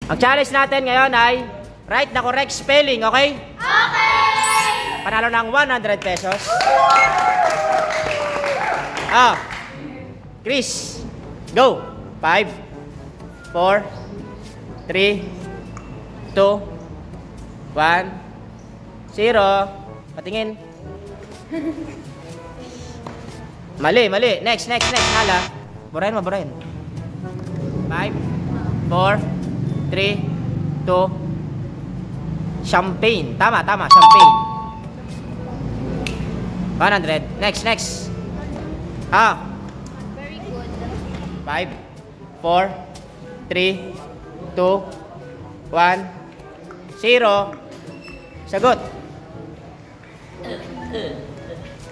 Ang challenge natin ngayon ay write the correct spelling, okay? Okay! Panalo ng 100 pesos. Chris, go! 5, 4, 3, 2, 1, 0. Patingin. Mali. Next. Hala. Burahin mo. 5, 4, 3, 2, champagne. Tama. Champagne. 100. Next. Very good. 5, 4, 3, 2, 1, 0. Sagot.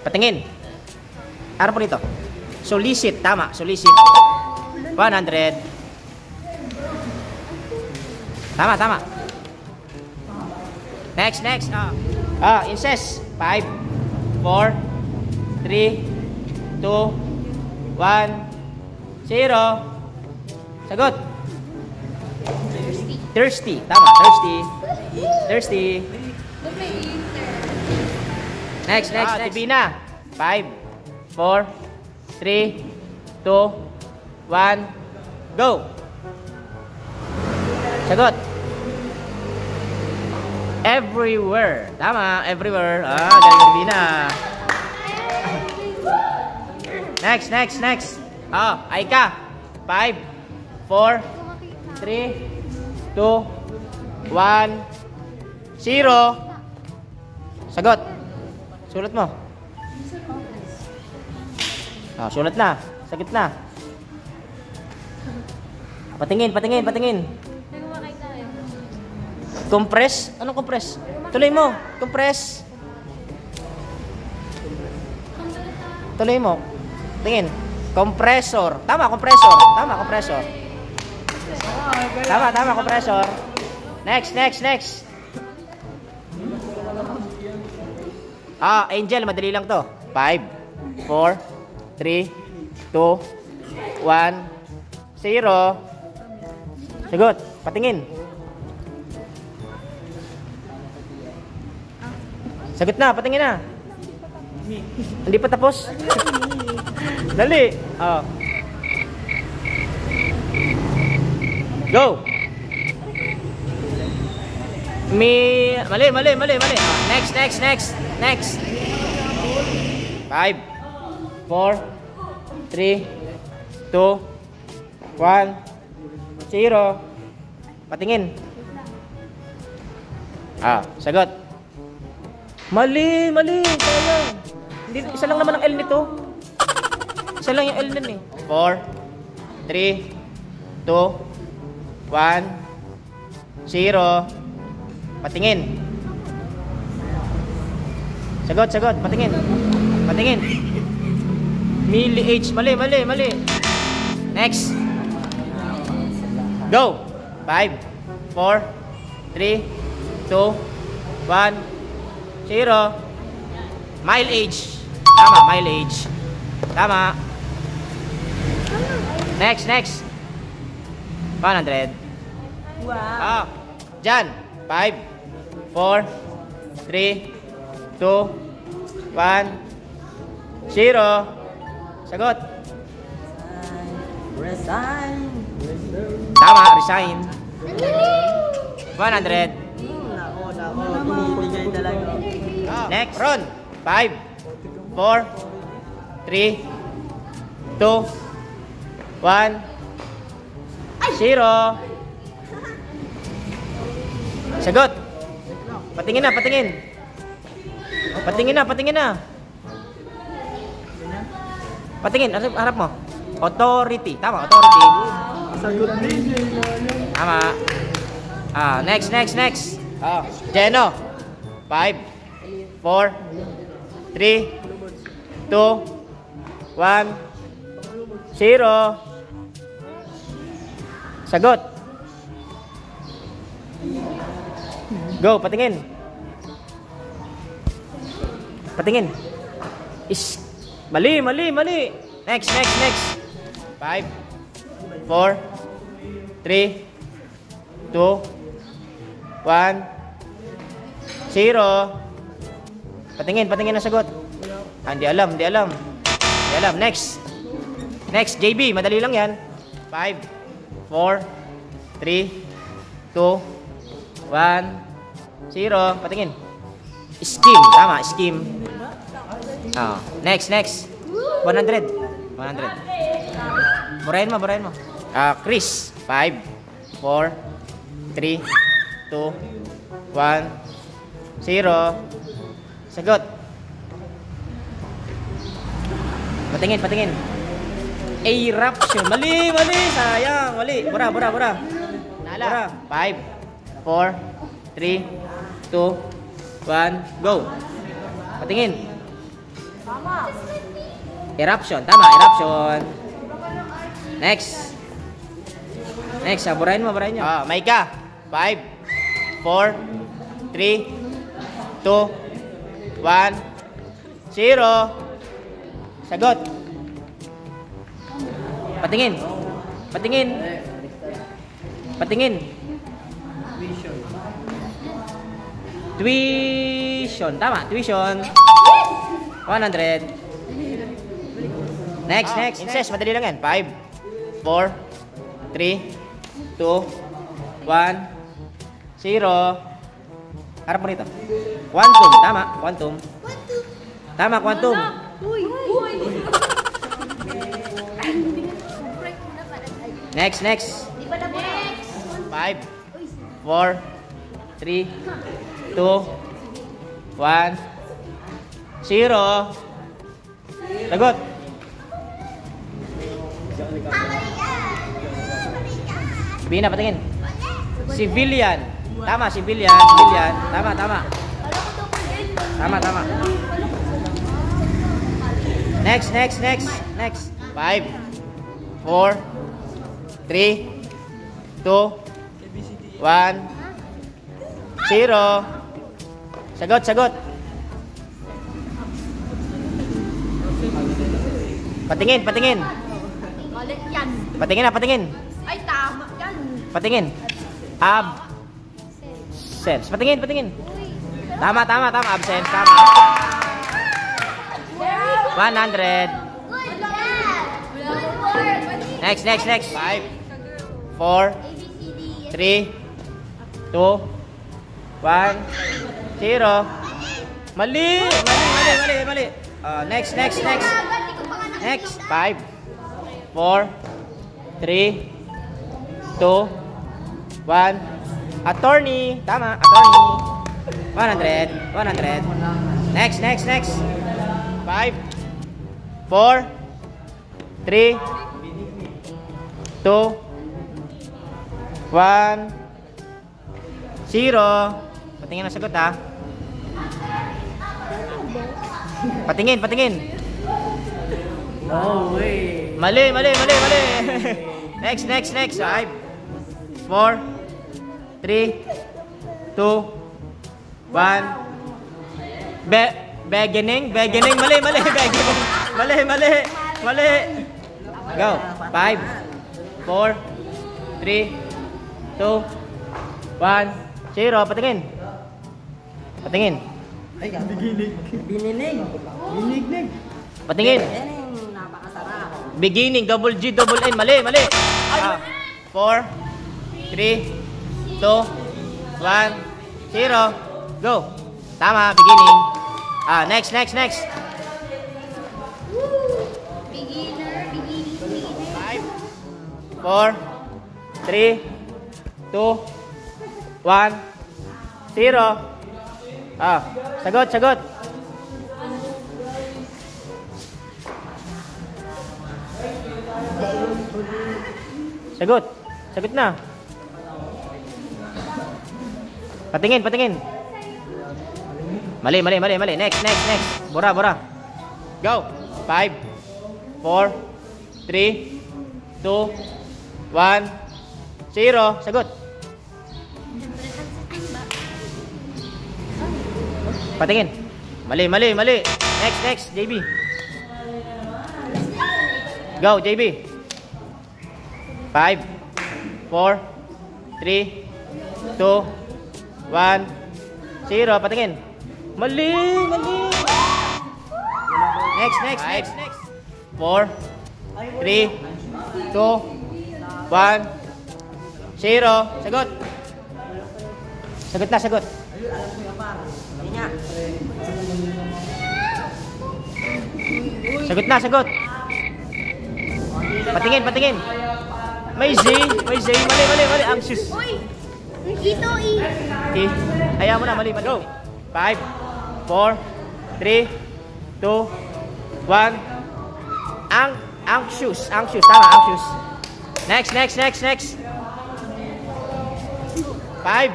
Patingin. Ano po nito? Solicit. Tama. Solicit. 100. Tama. Next. Incest. 5, 4, 3, 2, 1, 0. Sagot. Thirsty. Tama. Thirsty. Next. Divina. 5, 4, 3, 2, 1, go. Sagot. Everywhere. Tama. Everywhere. Galing Divina. Next. Aika. 5, 4, 3, 2, 1, 0. Sagot. Sulat mo. Sulat na. Sagot na. Patingin. Compress? Anong compress? Tuloy mo. Compress. Tuloy mo. Tingin. Compressor. Tama, compressor. Tama, compressor. Next. Angel, madali lang to. 5, 4, 3, 2, 1, 0. Sagot. Patingin. Sagot na. Patingin na. Hindi pa tapos. Dali. Go. Mali. Next. 5, 4, 3, 2, 1, 0. Patingin. Sagot. Mali. Sayang. Hindi, isa lang naman ang L nito. Isa lang yung L nun eh. 4, 3, 2, 1, 0. Patingin. Sagot. Patingin. Milli H. Mali. Next. Go. 5, 4, 3, 2, 1, 0. Mileage. Tama, mileage. Tama. Next. 100. Wow. Jan. 5, 4, 3, 2, 1, 0. Sagot. Resign. Tama, resign. 100. Nako, pinibigay talaga. Next. Ron. 5, 4, 3, 2, 1, 0. Sagot. Patingin na. Patingin, harap mo. Authority. Tama, authority. Sagot din. Tama. Next. Jeno. 5, 4, 3, 2, 1, 0. Sagot. Go, patingin. Mali. Next. 5, 4, 3, 2, 1, 0. 2, 1, 0. Patingin ang sagot. Ah, hindi alam. Next. JB, madali lang yan. 5, 4, 3, 2, 1, 0. Patingin. Scheme. Tama, scheme. Oh, next. 100. Burahin mo. Chris. 5, 4, 3, 2, 1, 0. Sagot. Patingin. Eruption. Mali. Sayang. Mali. Bura. Nala. 5, 4, 3, 2, 1, go. Patingin. Eruption. Tama, eruption. Next. Burahin nyo. Maika. 5, 4, 3, 2, 1, 0. Sagot. Patingin. Tuition. Tama, tuition. 100. Next. Incest, madali lang yan. 5, 4, 3, 2, 1, 0. Harap mo rito. Quantum. Tama, quantum. Next. 5, 4, 3, 2, 1, 0. Sagot. Sabihin na, patingin. Civilian. Tama, civilian. Tama. Next. 5, 4, 3, 2, 1, 0. Sagot. Patingin. Balik yan. Patingin. Ay, tama yan. Patingin. Absence. Patingin. Tama. Absence. Tama. 100. Good job. Next. 5, 4, 3, 2, 1, 0. Mali. Next. 5, 4, 3, 2, 1. Attorney. Tama, attorney. 100. Next. 5, 4, 3, 2, 1, 0. Patingin ang sagot, ha. Patingin. No way. Mali. Next. 5, 4, 3, 2, 1. Beginning. Mali. Go. 5, 4, 3, 2, 1, 0. Patingin. Ay, bininig. Patingin. Yan yung napakasarap. Beginning, double G, double N. Mali. 4, 3, 2, 1, 0. Go. Tama, beginning. Next. Beginner. 5, 4, 3, 2, 1, 0. Sagot. Sagot na. Patingin. Mali. Next. Bura. Go. 5, 4, 3, 2, 1, 0. Sagot. Patingin. Mali. Next. JB. Go, JB. 5, 4, 3, 2, 1, 0. Patingin. Mali, mali. Next. 4, 3, 2, 1, 0. Sagot. Sagot na, sagot. Hindi nga. Sagot na, sagot. Patingin. May Z. Mali. Anxious. Uy! Ito eh. Okay. Ayaw mo na, mali. Go. 5, 4, 3, 2, 1. Anxious. Tama, anxious. Next. 5,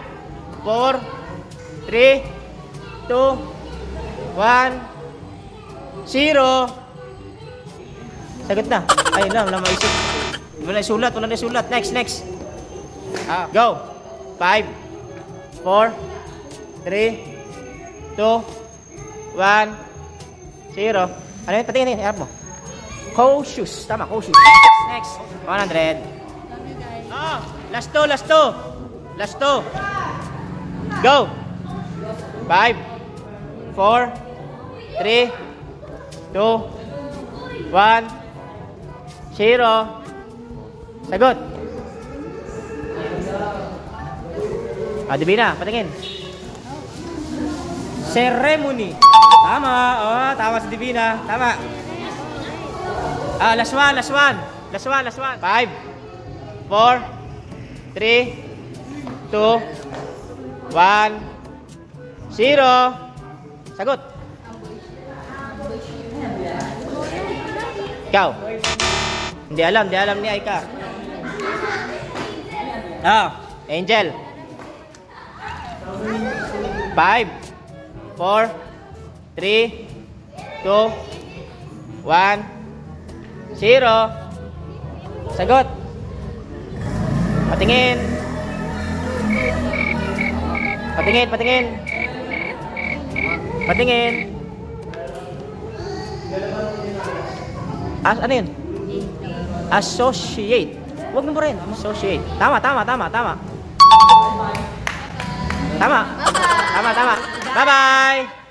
4, 3, 2, 1, 0. Sagot na. Ay, wala maisip. Wala na sulat. Next. Go. 5, 4, 3, 2, 1, 0. Ano yun? Patingin. Harap mo. Cautious. Tama, cautious. Next. 100. Last two. Go. 5, 4, 3, 2, 1, 0. Sagot. Divina, patingin. Ceremony. Tama. Tama si Divina. Tama. Last one. 5, 4, 3, 2, 1, 0. Sagot. Ikaw. Hindi alam ni Aika. Angel. 5, 4, 3, 2, 1, 0. Sagot. Patingin. Ano yun? Associate. Huwag mo rin. Associate. Tama. Tama. Bye-bye.